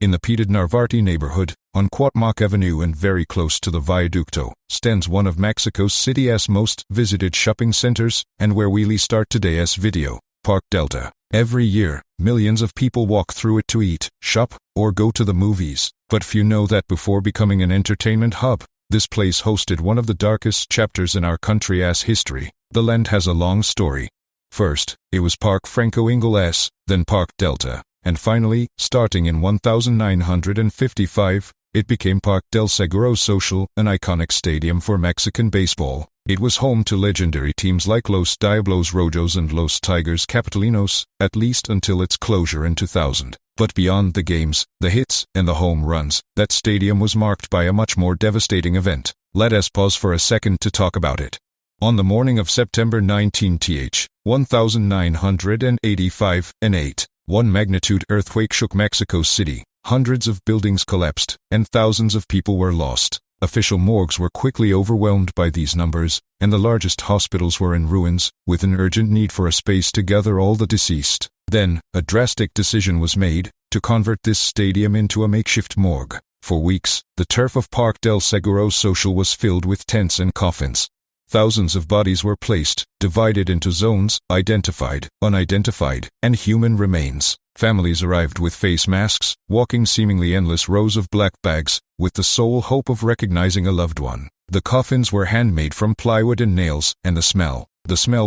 In the Piedad Narvarte neighborhood, on Cuauhtémoc Avenue and very close to the Viaducto, stands one of Mexico City's most visited shopping centers, and where we start today's video, Park Delta. Every year, millions of people walk through it to eat, shop, or go to the movies, but few know that before becoming an entertainment hub, this place hosted one of the darkest chapters in our country's history. The land has a long story. First, it was Parque Franco Ingles, then Park Delta, and finally, starting in 1955, it became Parque del Seguro Social, an iconic stadium for Mexican baseball. It was home to legendary teams like Los Diablos Rojos and Los Tigers Capitalinos, at least until its closure in 2000. But beyond the games, the hits, and the home runs, that stadium was marked by a much more devastating event. Let us pause for a second to talk about it. On the morning of September 19th, 1985, an 8.1 magnitude earthquake shook Mexico City. Hundreds of buildings collapsed, and thousands of people were lost. Official morgues were quickly overwhelmed by these numbers, and the largest hospitals were in ruins, with an urgent need for a space to gather all the deceased. Then, a drastic decision was made, to convert this stadium into a makeshift morgue. For weeks, the turf of Parque del Seguro Social was filled with tents and coffins. Thousands of bodies were placed, divided into zones, identified, unidentified, and human remains. Families arrived with face masks, walking seemingly endless rows of black bags, with the sole hope of recognizing a loved one. The coffins were handmade from plywood and nails, and the smell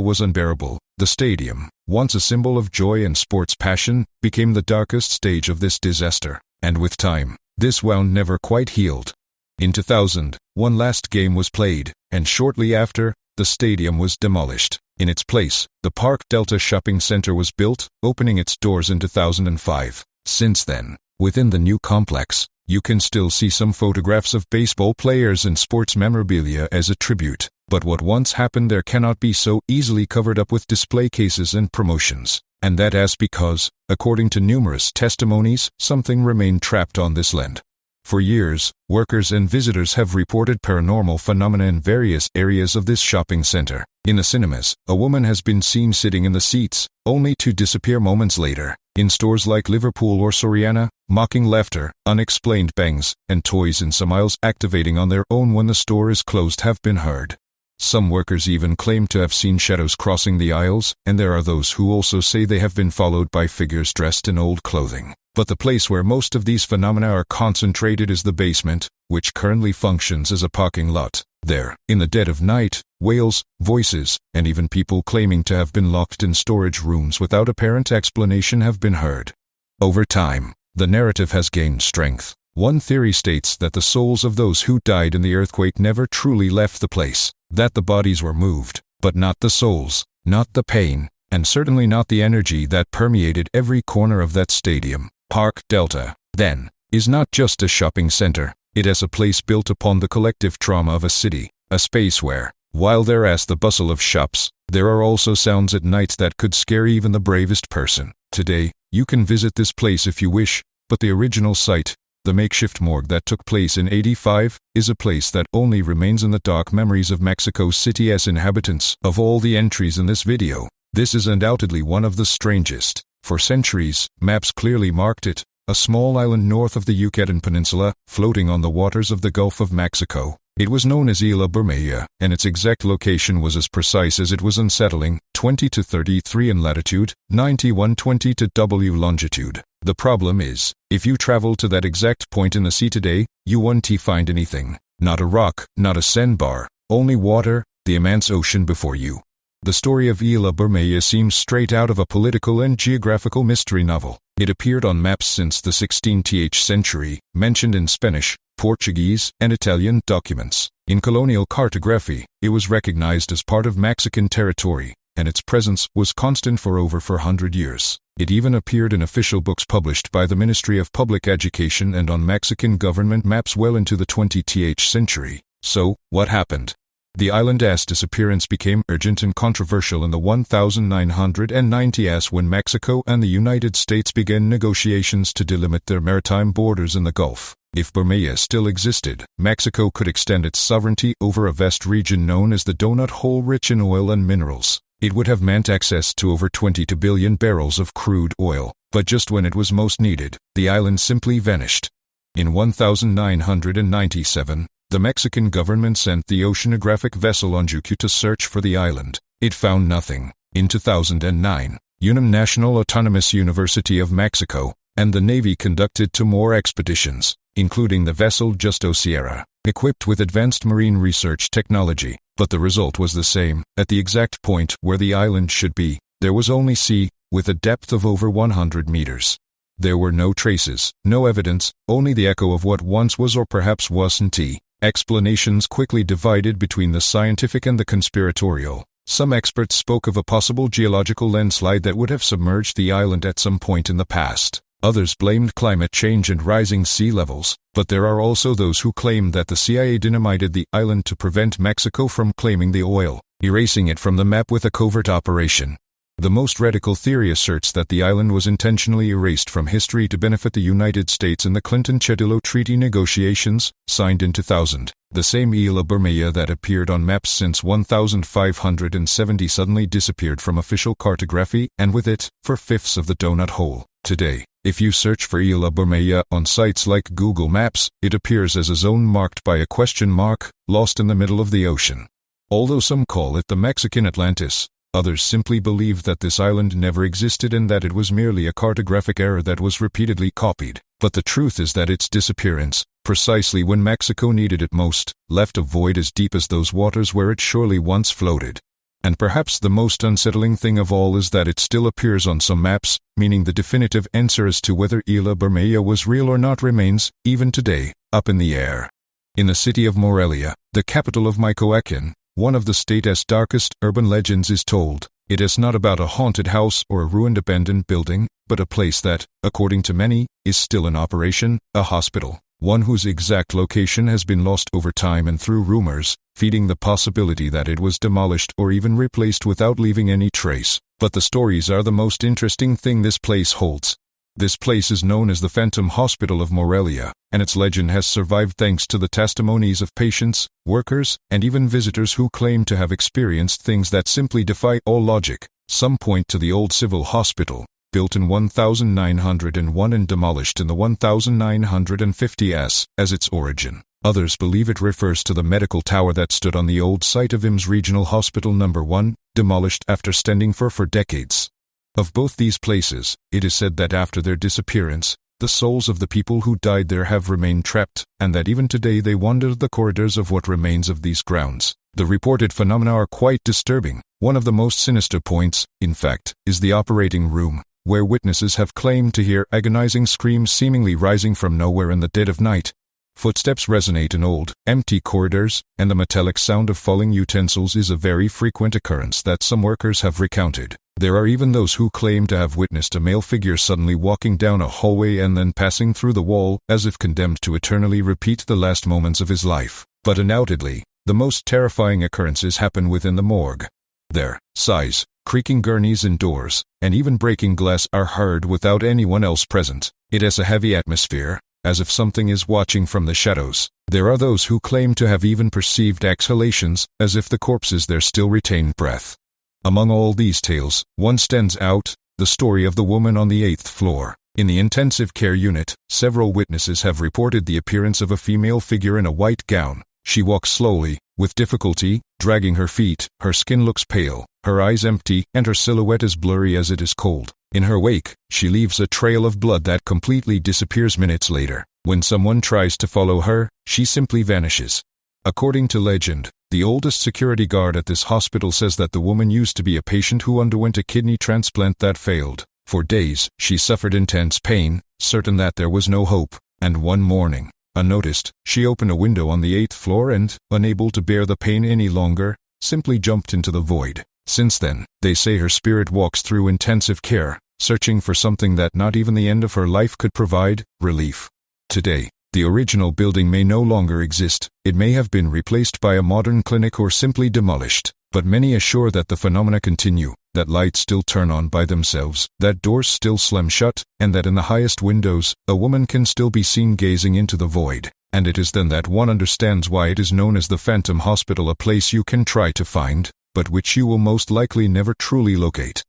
was unbearable. The stadium, once a symbol of joy and sports passion, became the darkest stage of this disaster. And with time, this wound never quite healed. In 2000, one last game was played, and shortly after, the stadium was demolished. In its place, the Park Delta Shopping Center was built, opening its doors in 2005. Since then, within the new complex, you can still see some photographs of baseball players and sports memorabilia as a tribute. But what once happened there cannot be so easily covered up with display cases and promotions. And that is because, according to numerous testimonies, something remained trapped on this land. For years, workers and visitors have reported paranormal phenomena in various areas of this shopping center. In the cinemas, a woman has been seen sitting in the seats, only to disappear moments later. In stores like Liverpool or Soriana, mocking laughter, unexplained bangs, and toys in some aisles activating on their own when the store is closed have been heard. Some workers even claim to have seen shadows crossing the aisles, and there are those who also say they have been followed by figures dressed in old clothing. But the place where most of these phenomena are concentrated is the basement, which currently functions as a parking lot. There, in the dead of night, wails, voices, and even people claiming to have been locked in storage rooms without apparent explanation have been heard. Over time, the narrative has gained strength. One theory states that the souls of those who died in the earthquake never truly left the place, that the bodies were moved, but not the souls, not the pain, and certainly not the energy that permeated every corner of that stadium. Park Delta, then, is not just a shopping center. It is a place built upon the collective trauma of a city, a space where, while there is the bustle of shops, there are also sounds at night that could scare even the bravest person. Today, you can visit this place if you wish, but the original site, the makeshift morgue that took place in '85, is a place that only remains in the dark memories of Mexico City's inhabitants. Of all the entries in this video, this is undoubtedly one of the strangest. For centuries, maps clearly marked it, a small island north of the Yucatan Peninsula, floating on the waters of the Gulf of Mexico. It was known as Isla Bermeja, and its exact location was as precise as it was unsettling, 20 to 33 in latitude, 91-20 to W longitude. The problem is, if you travel to that exact point in the sea today, you won't find anything. Not a rock, not a sandbar, only water, the immense ocean before you. The story of Isla Bermeja seems straight out of a political and geographical mystery novel. It appeared on maps since the 16th century, mentioned in Spanish, Portuguese, and Italian documents. In colonial cartography, it was recognized as part of Mexican territory, and its presence was constant for over 400 years. It even appeared in official books published by the Ministry of Public Education and on Mexican government maps well into the 20th century. So, what happened? The island's disappearance became urgent and controversial in the 1990s when Mexico and the United States began negotiations to delimit their maritime borders in the Gulf. If Bermeja still existed, Mexico could extend its sovereignty over a vast region known as the Donut Hole, rich in oil and minerals. It would have meant access to over 22 billion barrels of crude oil, but just when it was most needed, the island simply vanished. In 1997, the Mexican government sent the oceanographic vessel Onjuku to search for the island. It found nothing. In 2009, UNAM National Autonomous University of Mexico and the Navy conducted two more expeditions, including the vessel Justo Sierra, equipped with advanced marine research technology, but the result was the same. At the exact point where the island should be, there was only sea, with a depth of over 100 meters. There were no traces, no evidence, only the echo of what once was or perhaps wasn't. Explanations quickly divided between the scientific and the conspiratorial. Some experts spoke of a possible geological landslide that would have submerged the island at some point in the past. Others blamed climate change and rising sea levels, but there are also those who claim that the CIA dynamited the island to prevent Mexico from claiming the oil, erasing it from the map with a covert operation. The most radical theory asserts that the island was intentionally erased from history to benefit the United States in the Clinton-Cedillo Treaty negotiations, signed in 2000. The same Isla Bermeja that appeared on maps since 1570 suddenly disappeared from official cartography, and with it, 4/5 of the donut hole. Today, if you search for Isla Bermeja on sites like Google Maps, it appears as a zone marked by a question mark, lost in the middle of the ocean. Although some call it the Mexican Atlantis, others simply believe that this island never existed and that it was merely a cartographic error that was repeatedly copied. But the truth is that its disappearance, precisely when Mexico needed it most, left a void as deep as those waters where it surely once floated. And perhaps the most unsettling thing of all is that it still appears on some maps, meaning the definitive answer as to whether Isla Bermeja was real or not remains, even today, up in the air. In the city of Morelia, the capital of Michoacán, one of the state's darkest urban legends is told. It is not about a haunted house or a ruined abandoned building, but a place that, according to many, is still in operation, a hospital, one whose exact location has been lost over time and through rumors, feeding the possibility that it was demolished or even replaced without leaving any trace. But the stories are the most interesting thing this place holds. This place is known as the Phantom Hospital of Morelia, and its legend has survived thanks to the testimonies of patients, workers, and even visitors who claim to have experienced things that simply defy all logic. Some point to the old civil hospital, built in 1901 and demolished in the 1950s, as its origin. Others believe it refers to the medical tower that stood on the old site of IMS Regional Hospital No. 1, demolished after standing for decades. Of both these places, it is said that after their disappearance, the souls of the people who died there have remained trapped, and that even today they wander the corridors of what remains of these grounds. The reported phenomena are quite disturbing. One of the most sinister points, in fact, is the operating room, where witnesses have claimed to hear agonizing screams seemingly rising from nowhere in the dead of night. Footsteps resonate in old, empty corridors, and the metallic sound of falling utensils is a very frequent occurrence that some workers have recounted. There are even those who claim to have witnessed a male figure suddenly walking down a hallway and then passing through the wall, as if condemned to eternally repeat the last moments of his life. But undoubtedly, the most terrifying occurrences happen within the morgue. There, sighs, creaking gurneys and doors, and even breaking glass are heard without anyone else present. It has a heavy atmosphere, as if something is watching from the shadows. There are those who claim to have even perceived exhalations, as if the corpses there still retain breath. Among all these tales, one stands out, the story of the woman on the 8th floor. In the intensive care unit, several witnesses have reported the appearance of a female figure in a white gown. She walks slowly, with difficulty, dragging her feet. Her skin looks pale, her eyes empty, and her silhouette as blurry as it is cold. In her wake, she leaves a trail of blood that completely disappears minutes later. When someone tries to follow her, she simply vanishes. According to legend, the oldest security guard at this hospital says that the woman used to be a patient who underwent a kidney transplant that failed. For days, she suffered intense pain, certain that there was no hope, and one morning, unnoticed, she opened a window on the 8th floor and, unable to bear the pain any longer, simply jumped into the void. Since then, they say her spirit walks through intensive care, searching for something that not even the end of her life could provide, relief. Today, the original building may no longer exist. It may have been replaced by a modern clinic or simply demolished, but many assure that the phenomena continue, that lights still turn on by themselves, that doors still slam shut, and that in the highest windows, a woman can still be seen gazing into the void. And it is then that one understands why it is known as the Phantom Hospital, a place you can try to find, but which you will most likely never truly locate.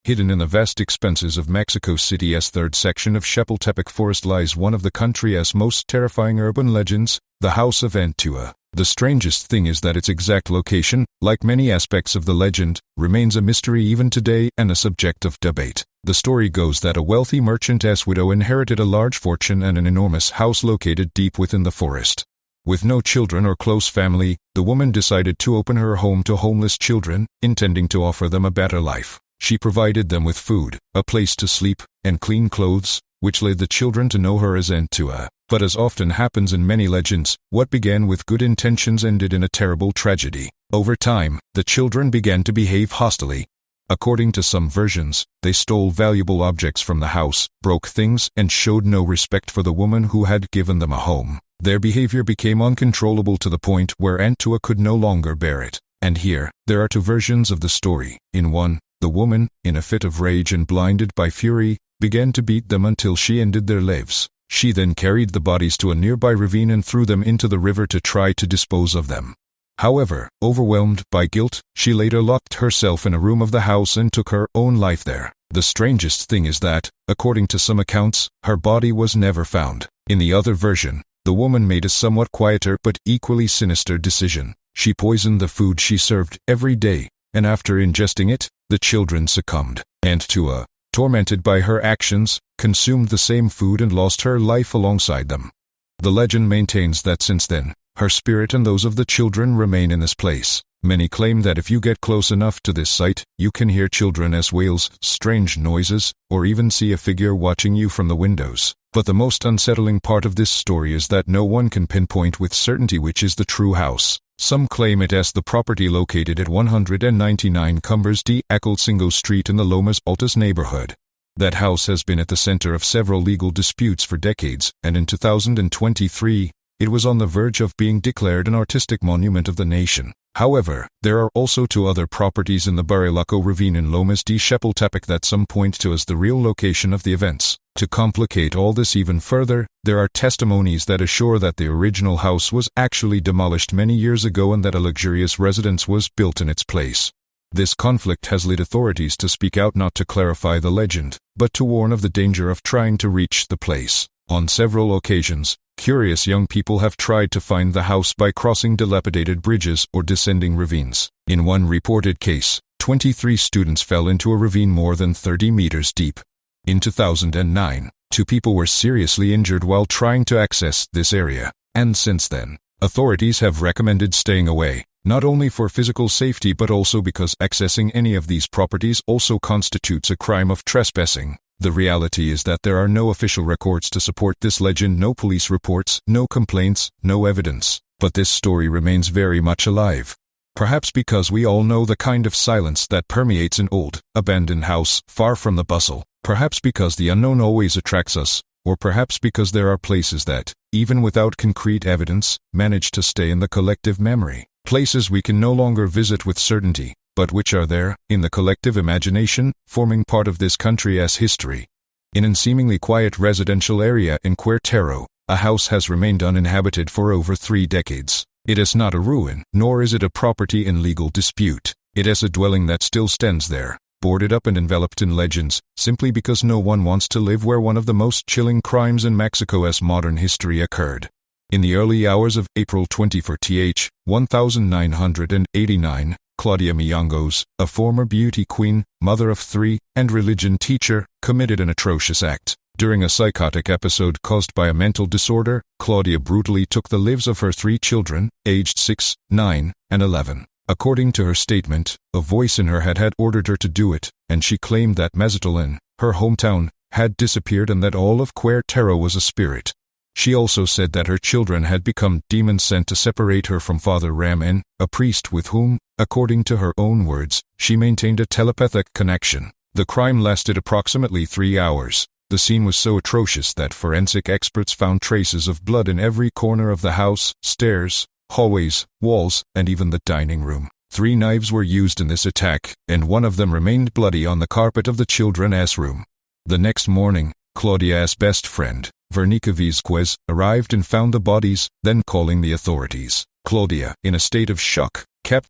Hidden in the vast expanses of Mexico City's third section of Chapultepec Forest lies one of the country's most terrifying urban legends, the House of Antua. The strangest thing is that its exact location, like many aspects of the legend, remains a mystery even today and a subject of debate. The story goes that a wealthy merchant's widow inherited a large fortune and an enormous house located deep within the forest. With no children or close family, the woman decided to open her home to homeless children, intending to offer them a better life. She provided them with food, a place to sleep, and clean clothes, which led the children to know her as Antua. But as often happens in many legends, what began with good intentions ended in a terrible tragedy. Over time, the children began to behave hostilely. According to some versions, they stole valuable objects from the house, broke things, and showed no respect for the woman who had given them a home. Their behavior became uncontrollable to the point where Antua could no longer bear it. And here, there are two versions of the story. In one, the woman, in a fit of rage and blinded by fury, began to beat them until she ended their lives. She then carried the bodies to a nearby ravine and threw them into the river to try to dispose of them. However, overwhelmed by guilt, she later locked herself in a room of the house and took her own life there. The strangest thing is that, according to some accounts, her body was never found. In the other version, the woman made a somewhat quieter but equally sinister decision. She poisoned the food she served every day, and after ingesting it, the children succumbed. Antua, tormented by her actions, consumed the same food and lost her life alongside them. The legend maintains that since then, her spirit and those of the children remain in this place. Many claim that if you get close enough to this site, you can hear children's wails, strange noises, or even see a figure watching you from the windows. But the most unsettling part of this story is that no one can pinpoint with certainty which is the true house. Some claim it as the property located at 199 Cumbres de Acolcingo Street in the Lomas Altas neighborhood. That house has been at the center of several legal disputes for decades, and in 2023, it was on the verge of being declared an artistic monument of the nation. However, there are also two other properties in the Barilaco ravine in Lomas de Chapultepec that some point to as the real location of the events. To complicate all this even further, there are testimonies that assure that the original house was actually demolished many years ago and that a luxurious residence was built in its place. This conflict has led authorities to speak out not to clarify the legend, but to warn of the danger of trying to reach the place. On several occasions, curious young people have tried to find the house by crossing dilapidated bridges or descending ravines. In one reported case, 23 students fell into a ravine more than 30 meters deep. In 2009, 2 people were seriously injured while trying to access this area, and since then, authorities have recommended staying away, not only for physical safety but also because accessing any of these properties also constitutes a crime of trespassing. The reality is that there are no official records to support this legend, no police reports, no complaints, no evidence. But this story remains very much alive. Perhaps because we all know the kind of silence that permeates an old, abandoned house, far from the bustle. Perhaps because the unknown always attracts us, or perhaps because there are places that, even without concrete evidence, manage to stay in the collective memory. Places we can no longer visit with certainty, but which are there, in the collective imagination, forming part of this country's history. In a seemingly quiet residential area in Querétaro, a house has remained uninhabited for over 3 decades. It is not a ruin, nor is it a property in legal dispute. It is a dwelling that still stands there, boarded up and enveloped in legends, simply because no one wants to live where one of the most chilling crimes in Mexico's modern history occurred. In the early hours of April 24th, 1989, Claudia Mijangos, a former beauty queen, mother of 3, and religion teacher, committed an atrocious act. During a psychotic episode caused by a mental disorder, Claudia brutally took the lives of her 3 children, aged 6, 9, and 11. According to her statement, a voice in her head had ordered her to do it, and she claimed that Mazatlan, her hometown, had disappeared and that all of Querétaro was a spirit. She also said that her children had become demons sent to separate her from Father Ramen, a priest with whom, according to her own words, she maintained a telepathic connection. The crime lasted approximately 3 hours. The scene was so atrocious that forensic experts found traces of blood in every corner of the house, stairs, hallways, walls, and even the dining room. 3 knives were used in this attack, and one of them remained bloody on the carpet of the children's room. The next morning, Claudia's best friend, Vernica Vizquez, arrived and found the bodies, then calling the authorities. Claudia, in a state of shock,